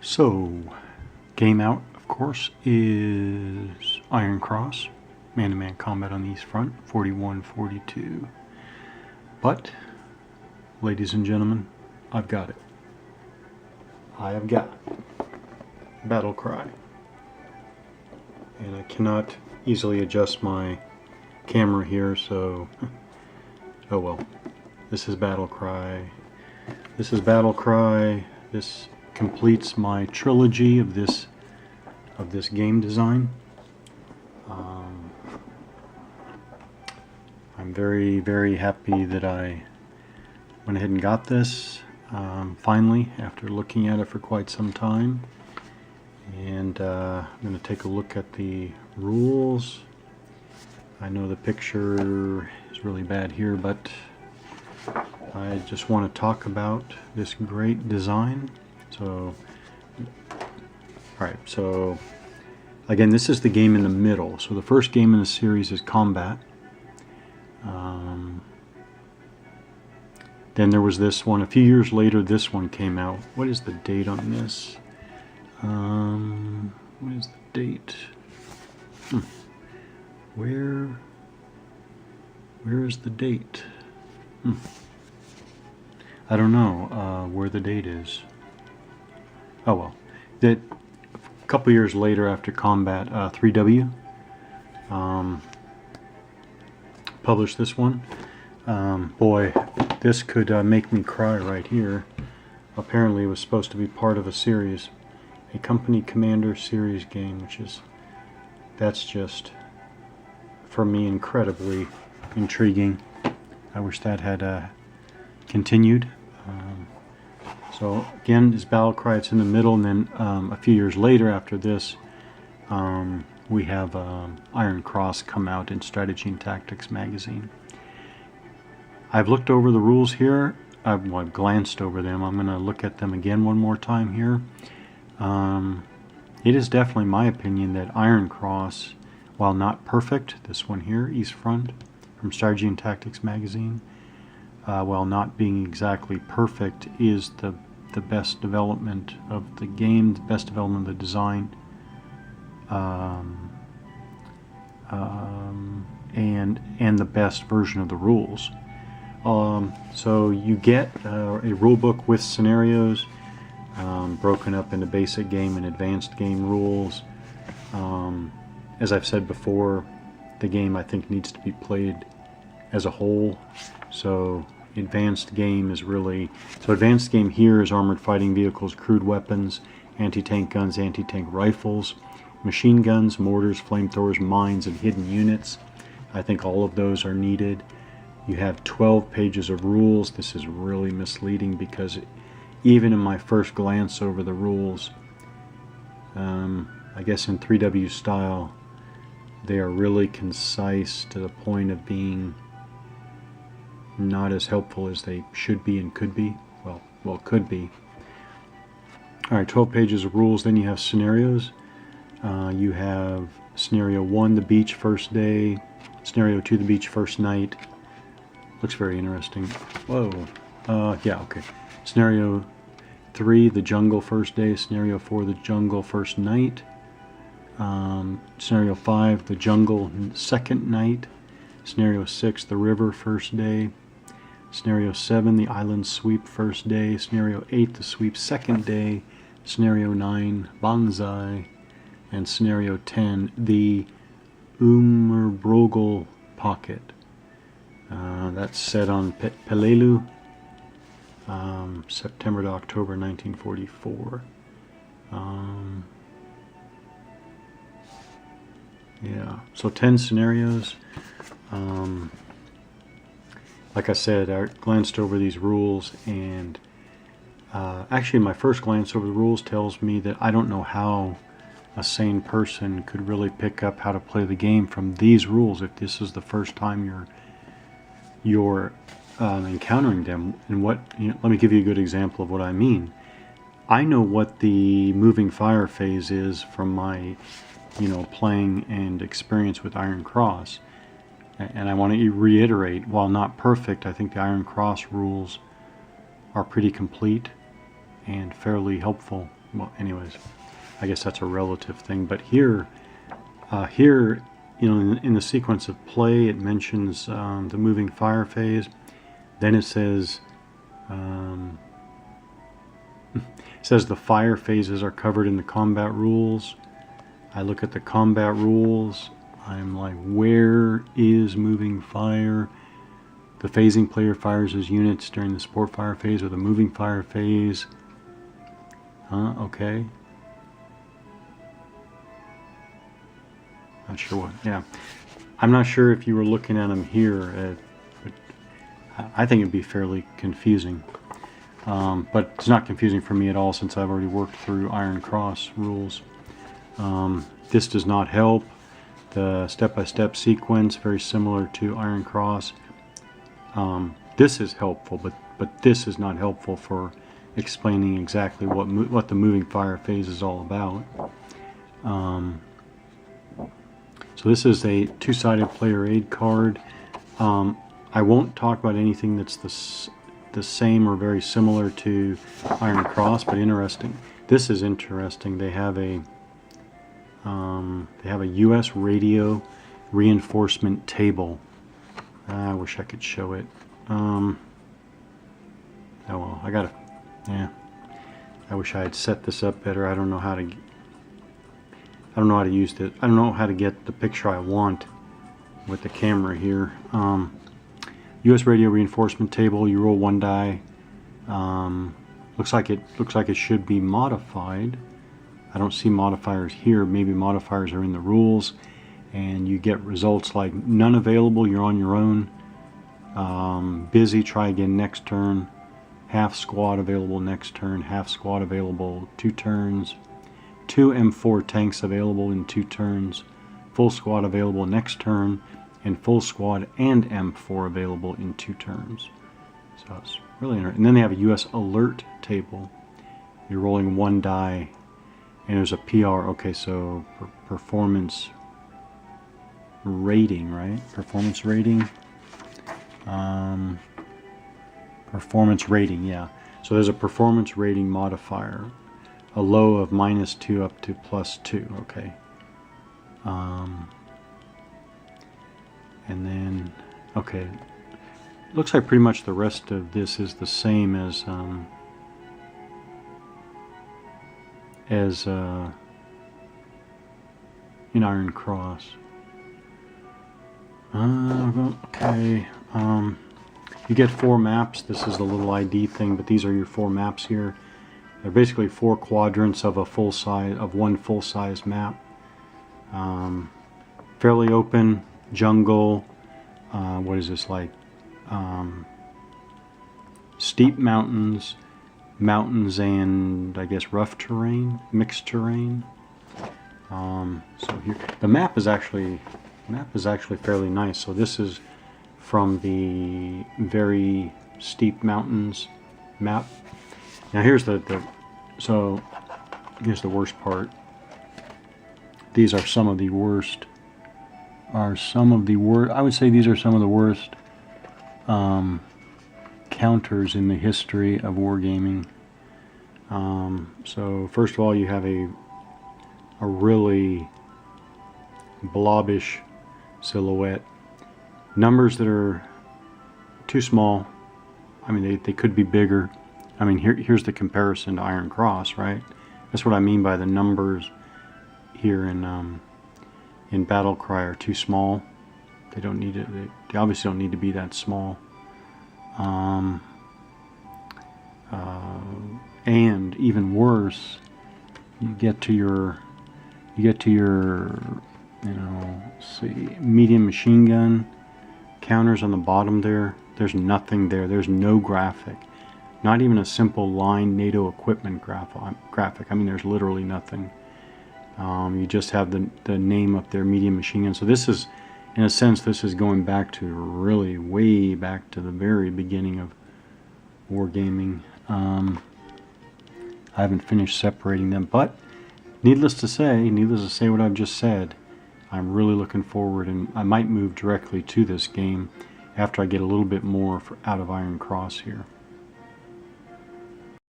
So, game out, of course, is Iron Cross, man-to-man combat on the East Front, 41-42. But, ladies and gentlemen, I've got it. I have got Battle Cry. And I cannot easily adjust my camera here, so oh well. This is Battle Cry. This is Battle Cry. This completes my trilogy of this game design. I'm very, very happy that I went ahead and got this finally, after looking at it for quite some time. And I'm going to take a look at the rules. I know the picture is really bad here, but I just want to talk about this great design. So, alright, so again, this is the game in the middle. So the first game in the series is Combat. Then there was this one. A few years later, this one came out. What is the date on this? What is the date? Where is the date? I don't know where the date is. Oh well. That a couple years later, after Combat, 3W published this one. Boy, this could make me cry right here. Apparently, it was supposed to be part of a series, a Company Commander series game, that's just, for me, incredibly intriguing. I wish that had continued. So again, this Battle Cry, it's in the middle, and then a few years later after this, we have Iron Cross come out in Strategy and Tactics magazine. I've looked over the rules here. I've glanced over them. I'm going to look at them again one more time here. It is definitely my opinion that Iron Cross, while not perfect, this one here, East Front, from Strategy and Tactics magazine, while not being exactly perfect, is the best development of the game, the best development of the design, and the best version of the rules. So you get a rule book with scenarios, broken up into basic game and advanced game rules. As I've said before, the game, I think, needs to be played as a whole. So advanced game is really, advanced game here is armored fighting vehicles, crude weapons, anti-tank guns, anti-tank rifles, machine guns, mortars, flamethrowers, mines, and hidden units. I think all of those are needed. You have 12 pages of rules. This is really misleading because even in my first glance over the rules, I guess in 3W style, they are really concise to the point of being not as helpful as they should be and could be. Well, could be. Alright, 12 pages of rules. Then you have scenarios. You have Scenario 1, the beach first day. Scenario 2, the beach first night. Looks very interesting. Whoa. Yeah, okay. Scenario 3, the jungle first day. Scenario 4, the jungle first night. Scenario 5, the jungle second night. Scenario 6, the river first day. Scenario 7, the island sweep first day. Scenario 8, the sweep second day. Scenario 9, Banzai. And Scenario 10, the Umurbrogel pocket. That's set on Pelelu, September to October 1944. Yeah, so 10 scenarios. Like I said, I glanced over these rules, and actually my first glance over the rules tells me that I don't know how a sane person could really pick up how to play the game from these rules if this is the first time you're encountering them. And let me give you a good example of what I mean. I know what the moving fire phase is from my playing and experience with Iron Cross, and I want to reiterate, while not perfect, I think the Iron Cross rules are pretty complete and fairly helpful well, anyways, I guess that's a relative thing. But here, here, you know, in the sequence of play, it mentions the moving fire phase. Then it says the fire phases are covered in the combat rules. I look at the combat rules. I'm like, where is moving fire? The phasing player fires his units during the support fire phase or the moving fire phase. Okay. Not sure what. Yeah. I'm not sure if you were looking at them here. But I think it'd be fairly confusing. But it's not confusing for me at all since I've already worked through Iron Cross rules. This does not help. The step-by-step sequence, very similar to Iron Cross. This is helpful, but this is not helpful for explaining exactly what the moving fire phase is all about. So this is a two-sided player aid card. I won't talk about anything that's the same or very similar to Iron Cross, but interesting. This is interesting. They have a U.S. radio reinforcement table. I wish I could show it. Oh well, I wish I had set this up better. I don't know how to use it. I don't know how to get the picture I want with the camera here. U.S. radio reinforcement table. You roll one die. Looks like it should be modified. I don't see modifiers here. Maybe modifiers are in the rules, and you get results like none available. You're on your own. Busy. Try again next turn. Half squad available next turn. Half squad available 2 turns. 2 M4 tanks available in 2 turns. Full squad available next turn, and full squad and M4 available in 2 turns. So it's really interesting. And then they have a U.S. alert table. You're rolling one die, and there's a PR. Okay, so performance rating, right? Performance rating. Performance rating, yeah. So there's a performance rating modifier. A low of -2 up to +2, okay. And then, okay, looks like pretty much the rest of this is the same as in Iron Cross. Okay, you get 4 maps. This is the little ID thing, but these are your 4 maps here. They're basically 4 quadrants of one full-size map. Fairly open, jungle. What is this like? Steep mountains, and I guess rough terrain, mixed terrain. So here, the map is actually fairly nice. So this is from the very steep mountains map. Now here's the worst part. These are some of the worst. I would say these are some of the worst counters in the history of wargaming. So first of all, you have a really blobbish silhouette. Numbers that are too small. I mean, they could be bigger. I mean, here's the comparison to Iron Cross, right? That's what I mean by the numbers here in Battle Cry are too small. They don't need it. They obviously don't need to be that small. And even worse, you get to your see, medium machine gun counters on the bottom there. There's nothing there. There's no graphic. Not even a simple line NATO equipment graphic. I mean, there's literally nothing. You just have the name up there, medium machine gun. So this is, in a sense, this is going back to really way back to the very beginning of wargaming. I haven't finished separating them, but needless to say what I've just said, I'm really looking forward, and I might move directly to this game after I get a little bit more out of Iron Cross here.